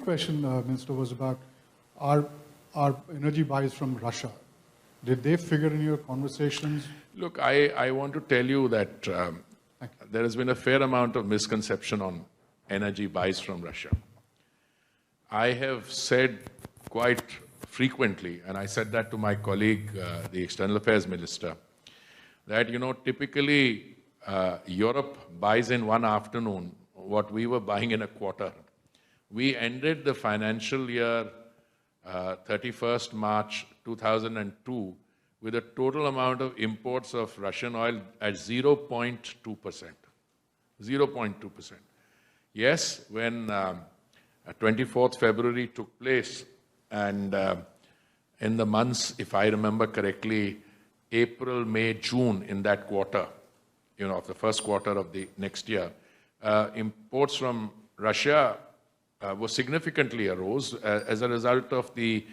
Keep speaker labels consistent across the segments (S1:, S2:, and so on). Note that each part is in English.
S1: question, Minister, was about our energy buys from Russia. Did they figure in your conversations?
S2: Look, I want to tell you that there has been a fair amount of misconception on energy buys from Russia. I have said quite frequently, and I said that to my colleague, the External Affairs Minister, that, typically Europe buys in one afternoon what we were buying in a quarter. We ended the financial year 31st March 2002 with a total amount of imports of Russian oil at 0.2%. 0.2%. Yes, when 24th February took place, and in the months, if I remember correctly, April, May, June in that quarter, of the first quarter of the next year, imports from Russia were significantly arose as a result of the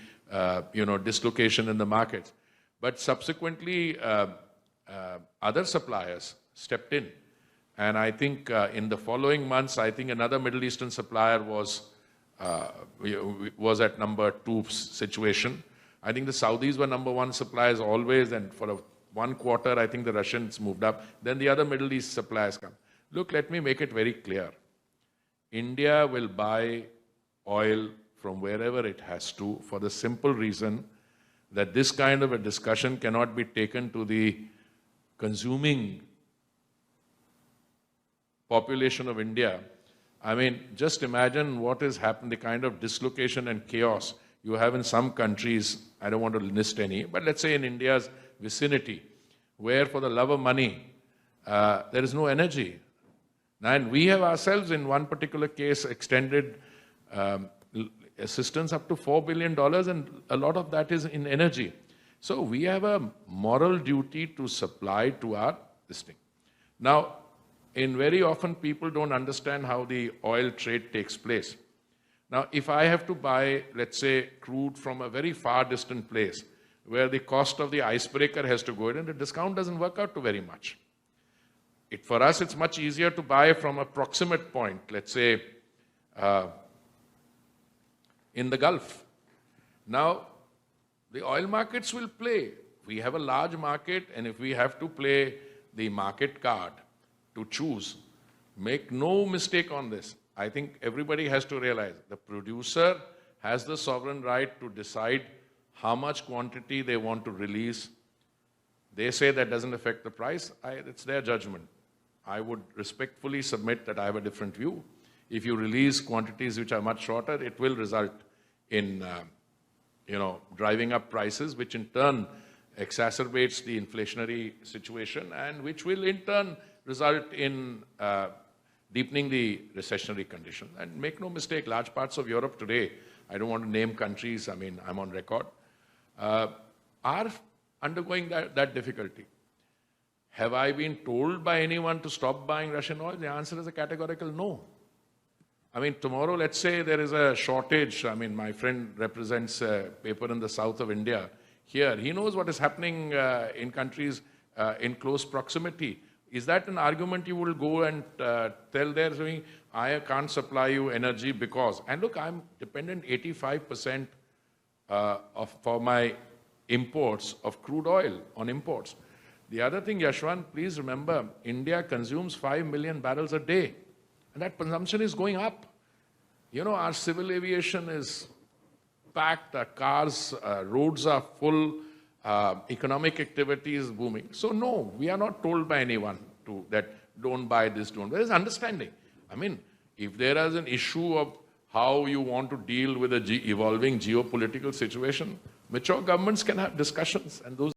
S2: dislocation in the markets. But subsequently, other suppliers stepped in. And I think in the following months, I think another Middle Eastern supplier was at number 2 situation. I think the Saudis were number 1 suppliers always, and for one quarter, I think the Russians moved up. Then the other Middle East suppliers come. Look, let me make it very clear. India will buy oil from wherever it has to, for the simple reason that this kind of a discussion cannot be taken to the consuming population of India. I mean, just imagine what has happened, the kind of dislocation and chaos you have in some countries. I don't want to list any, but let's say in India's vicinity, where for the love of money, there is no energy. And we have ourselves, in one particular case, extended assistance up to $4 billion, and a lot of that is in energy. So we have a moral duty to supply to our thing. Now, very often people don't understand how the oil trade takes place. Now, if I have to buy, let's say, crude from a very far distant place, where the cost of the icebreaker has to go in, and the discount doesn't work out to very much. For us, it's much easier to buy from a proximate point, let's say, in the Gulf. Now, the oil markets will play. We have a large market, and if we have to play the market card to choose, make no mistake on this. I think everybody has to realize the producer has the sovereign right to decide how much quantity they want to release. They say that doesn't affect the price. It's their judgment. I would respectfully submit that I have a different view. If you release quantities which are much shorter, it will result in, driving up prices, which in turn exacerbates the inflationary situation, and which will in turn result in deepening the recessionary condition. And make no mistake, large parts of Europe today, I don't want to name countries, I mean, I'm on record, are undergoing that difficulty. Have I been told by anyone to stop buying Russian oil? The answer is a categorical no. I mean, tomorrow, let's say there is a shortage. I mean, my friend represents a paper in the south of India here. He knows what is happening in countries in close proximity. Is that an argument you will go and tell there, I can't supply you energy because, and look, I'm dependent 85% for my imports of crude oil on imports. The other thing, Yashwant, please remember, India consumes 5 million barrels a day, and that consumption is going up. Our civil aviation is packed, our cars, roads are full, economic activity is booming. So no, we are not told by anyone that don't buy this, don't. There is understanding. I mean, if there is an issue of how you want to deal with a evolving geopolitical situation, mature governments can have discussions, and those